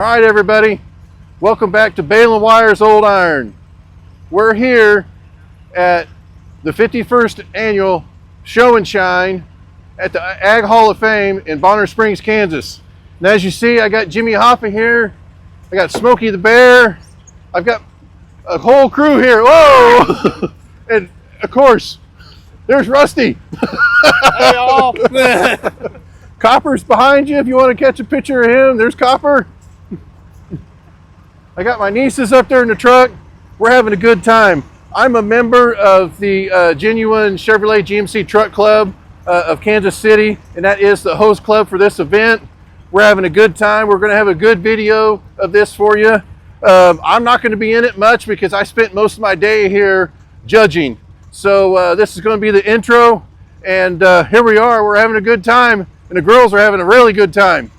All right, everybody, welcome back to Bale and Wire's Old Iron. We're here at the 51st annual Show and Shine at the Ag Hall of Fame in Bonner Springs, Kansas. And as you see, I got Jimmy Hoffa here. I got Smokey the Bear. I've got a whole crew here. Whoa! And of course, there's Rusty. Hey, y'all. Copper's behind you if you want to catch a picture of him. There's Copper. I got my nieces up there in the truck. We're having a good time. I'm a member of the Genuine Chevrolet GMC Truck Club of Kansas City, and that is the host club for this event. We're having a good time. We're going to have a good video of this for you. I'm not going to be in it much because I spent most of my day here judging. So this is going to be the intro, and here we are. We're having a good time, and the girls are having a really good time.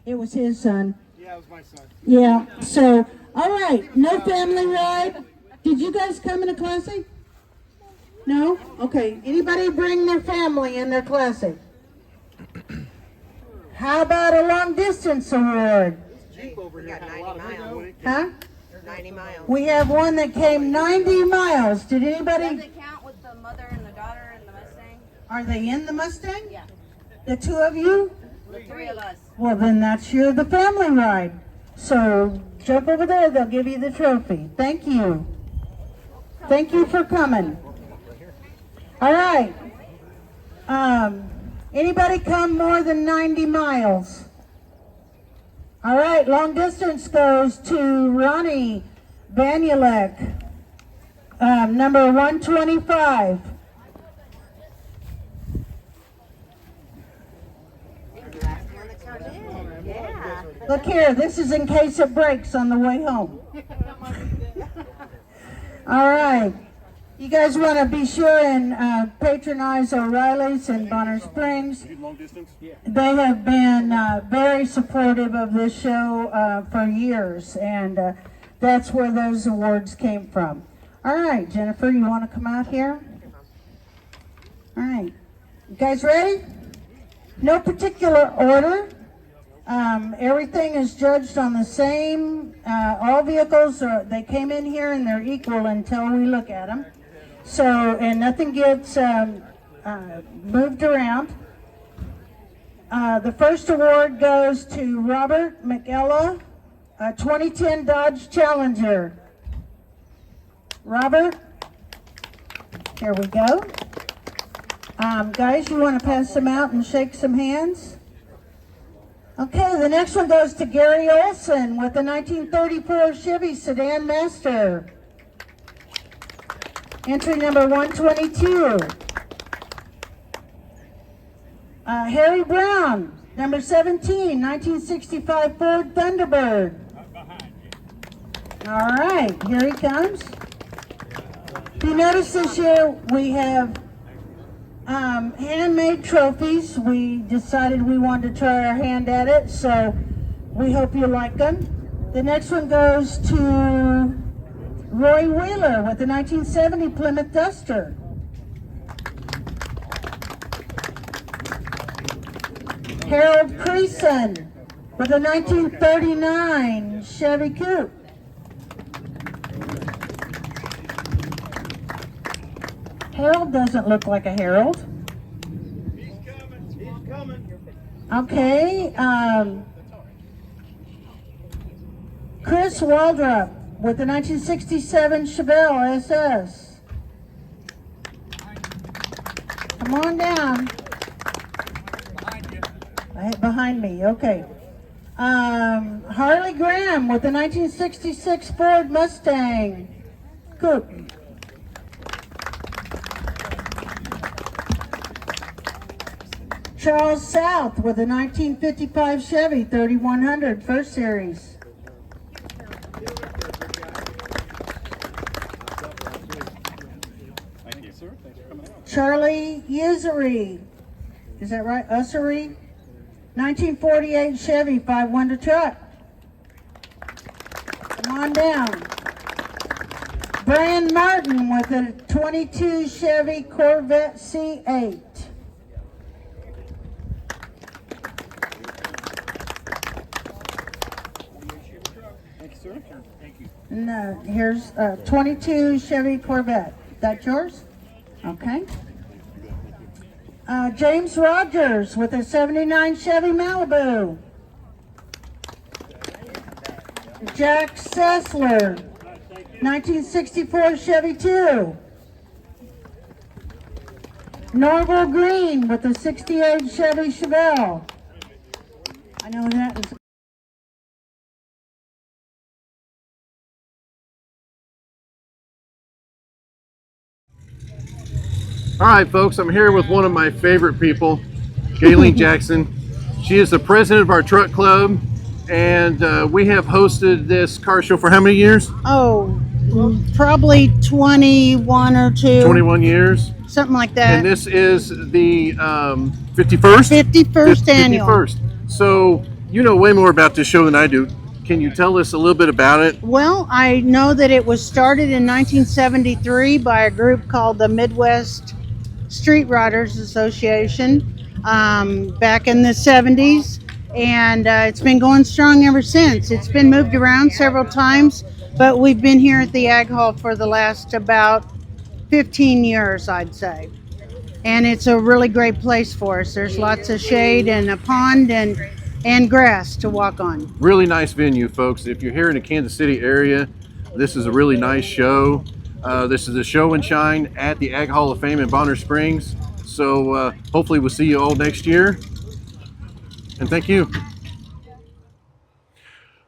It was his son. Yeah, it was my son. Yeah, so, all right, no family ride. Did you guys come in a classic? No? Okay, anybody bring their family in their classic? How about a long distance award? Jeep over here. Got 90 miles. Huh? 90 miles. We have one that came 90 miles. Did Does anybody, it count with the mother and the daughter and the Mustang? are they in the Mustang? Yeah. The two of you? The three of us. Well, then that's the family ride. So jump over there, they'll give you the trophy. Thank you. Thank you for coming. All right. Anybody come more than 90 miles? All right, long distance goes to Ronnie Banulek, number 125. Yeah. Look here, this is in case it breaks on the way home. All right. You guys want to be sure and patronize O'Reilly's in Bonner Springs. Long distance? They have been very supportive of this show for years, and that's where those awards came from. All right, Jennifer, you want to come out here? All right. You guys ready? No particular order. Everything is judged on the same. All vehicles, they came in here and they're equal until we look at them. So, and nothing gets moved around. The first award goes to Robert McElla, a 2010 Dodge Challenger. Robert, here we go. Guys, you want to pass them out and shake some hands? Okay, the next one goes to Gary Olson with the 1934 Chevy Sedan Master. Entry number 122. Harry Brown, number 17, 1965 Ford Thunderbird. All right, here he comes. If you notice this year we have handmade trophies. We decided we wanted to try our hand at it, so we hope you like them. The next one goes to Roy Wheeler with the 1970 Plymouth Duster. Harold Creason with a 1939 Chevy Coupe. Harold doesn't look like a Harold. He's coming. He's coming. Okay, Chris Waldrop with the 1967 Chevelle SS. Come on down. Behind me, okay. Harley Graham with the 1966 Ford Mustang Coupe. Charles South with a 1955 Chevy 3100 First Series. Thank you, sir. Thanks for coming out. Charlie Usery, is that right? Usery? 1948 Chevy 5 truck. Come on down. Brian Martin with a 22 Chevy Corvette C8. Thank you, sir. Thank you. And here's a 22 Chevy Corvette. That yours? Okay. James Rogers with a 79 Chevy Malibu. Jack Sessler, 1964 Chevy 2. Norval Green with a 68 Chevy Chevelle. I know that is. All right, folks, I'm here with one of my favorite people, Gayleen Jackson. She is the president of our truck club, and we have hosted this car show for how many years? Oh, probably 21 or 2. 21 years. Something like that. And this is the 51st? 51st annual. 51st. So You know way more about this show than I do. Can you tell us a little bit about it? Well, I know that it was started in 1973 by a group called the Midwest Street Riders Association back in the 70s, and it's been going strong ever since. It's been moved around several times, but we've been here at the Ag Hall for the last about 15 years, I'd say. And it's a really great place for us. There's lots of shade and a pond and grass to walk on. Really nice venue, folks. If you're here in the Kansas City area, this is a really nice show. This is a show and shine at the Ag Hall of Fame in Bonner Springs. So hopefully we'll see you all next year. And thank you.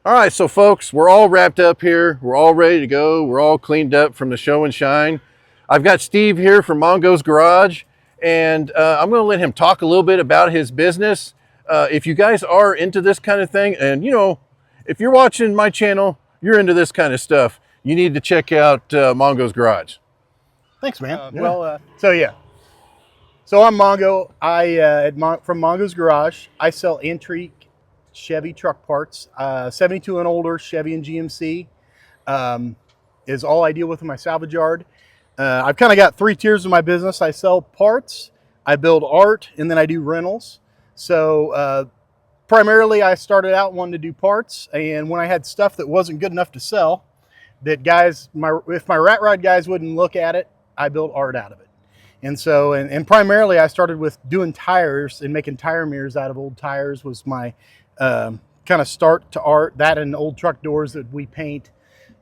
All right, so folks, we're all wrapped up here. We're all ready to go. We're all cleaned up from the show and shine. I've got Steve here from Mongo's Garage, and I'm going to let him talk a little bit about his business. If you guys are into this kind of thing, and you know, if you're watching my channel, you're into this kind of stuff, you need to check out Mongo's Garage. Thanks, man. Yeah. Well, so I'm Mongo. From Mongo's Garage. I sell antique Chevy truck parts, 72 and older Chevy and GMC is all I deal with in my salvage yard. I've kind of got three tiers of my business. I sell parts, I build art, and then I do rentals. So primarily I started out wanting to do parts, and when I had stuff that wasn't good enough to sell, that guys, if my rat rod guys wouldn't look at it, I built art out of it. And so, and primarily I started with doing tires and making tire mirrors out of old tires was my kind of start to art. That and old truck doors that we paint,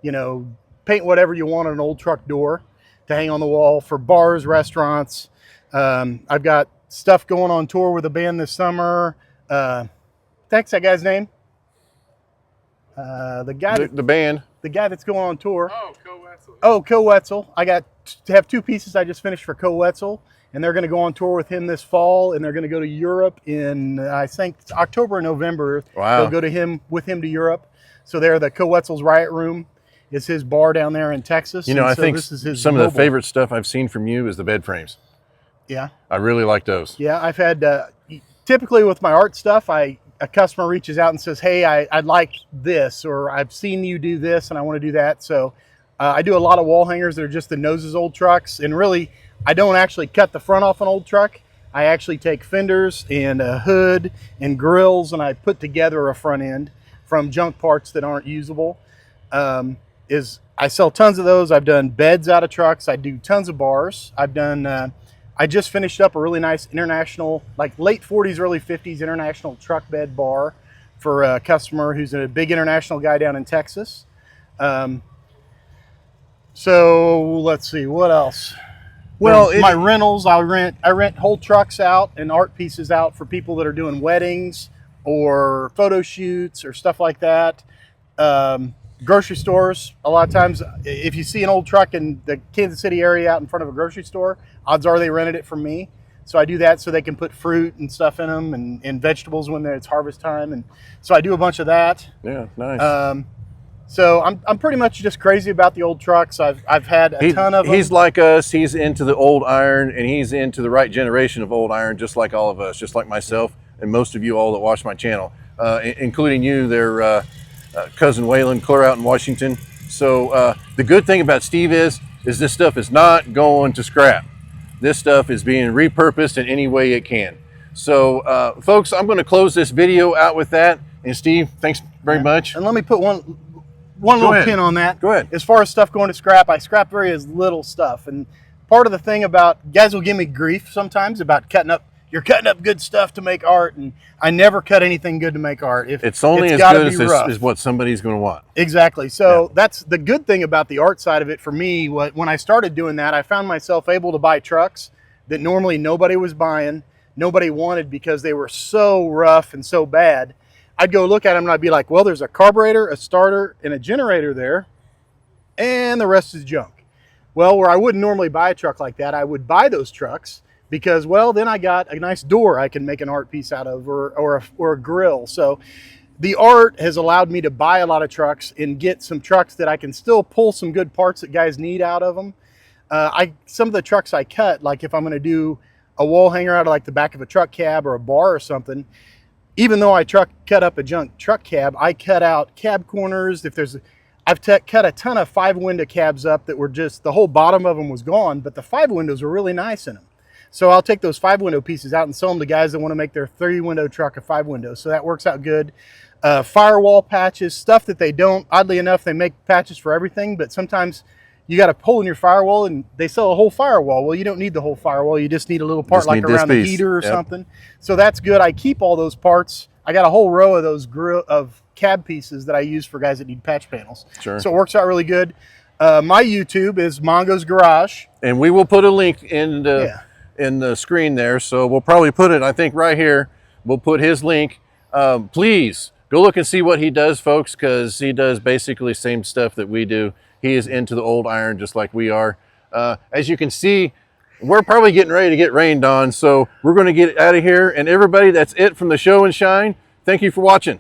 you know, paint whatever you want on an old truck door to hang on the wall for bars, restaurants. I've got stuff going on tour with a band this summer. Thanks, that guy's name? The band. The guy that's going on tour. Oh, Co Wetzel. Oh, Co Wetzel. I got to have two pieces I just finished for Co Wetzel, and they're going to go on tour with him this fall, and they're going to go to Europe in, I think, October or November. Wow. They'll go with him to Europe. So they're the Co Wetzel's Riot Room is his bar down there in Texas. You know, I think this is his some mobile. of the favorite stuff I've seen from you is the bed frames. Yeah. I really like those. Yeah, I've had, typically with my art stuff, a customer reaches out and says, hey, I'd like this, or I've seen you do this and I want to do that. So I do a lot of wall hangers that are just the noses old trucks. And really, I don't actually cut the front off an old truck. I actually take fenders and a hood and grills, and I put together a front end from junk parts that aren't usable. I sell tons of those. I've done beds out of trucks. I do tons of bars. I've done, I just finished up a really nice international, like late 40s, early 50s international truck bed bar for a customer who's a big international guy down in Texas. So let's see, what else? Well, my rentals, I rent whole trucks out and art pieces out for people that are doing weddings or photo shoots or stuff like that. Grocery stores, a lot of times, if you see an old truck in the Kansas City area out in front of a grocery store, odds are they rented it from me. So I do that so they can put fruit and stuff in them and vegetables when it's harvest time. And so I do a bunch of that. Yeah, nice. So I'm pretty much just crazy about the old trucks. I've had a ton of them. He's like us. He's into the old iron, and he's into the right generation of old iron, just like all of us, just like myself and most of you all that watch my channel, including you, their cousin Waylon, clear out in Washington. So the good thing about Steve is this stuff is not going to scrap. This stuff is being repurposed in any way it can. So folks, I'm going to close this video out with that. And Steve, thanks very much. And let me put one little pin on that. Go ahead. As far as stuff going to scrap, I scrap very little stuff. And part of the thing about, guys will give me grief sometimes about you're cutting up good stuff to make art, and I never cut anything good to make art. It's only as good as what somebody's going to want. Exactly. So that's the good thing about the art side of it for me. When I started doing that, I found myself able to buy trucks that normally nobody was buying, nobody wanted because they were so rough and so bad. I'd go look at them and I'd be like, well, there's a carburetor, a starter, and a generator there, and the rest is junk. Well, where I wouldn't normally buy a truck like that, I would buy those trucks because, well, then I got a nice door I can make an art piece out of, or a grill. So the art has allowed me to buy a lot of trucks and get some trucks that I can still pull some good parts that guys need out of them. Some of the trucks I cut, like if I'm going to do a wall hanger out of like the back of a truck cab or a bar or something, even though I cut up a junk truck cab, I cut out cab corners. I've cut a ton of 5-window cabs up that were just, the whole bottom of them was gone, but the 5 windows were really nice in them. So I'll take those 5-window pieces out and sell them to guys that want to make their 3-window truck a 5 windows. So that works out good. Firewall patches, stuff that they don't, oddly enough, they make patches for everything, but sometimes you got a hole in your firewall and they sell a whole firewall. Well, you don't need the whole firewall. You just need a little part like around the heater or something. So that's good. I keep all those parts. I got a whole row of those cab pieces that I use for guys that need patch panels. Sure. So it works out really good. My YouTube is Mongo's Garage. And we will put a link in the screen there. So we'll probably put it, I think, right here. We'll put his link. Please go look and see what he does, folks, because he does basically the same stuff that we do. He is into the old iron just like we are. As you can see, we're probably getting ready to get rained on. So we're going to get out of here. And everybody, that's it from the show and shine. Thank you for watching.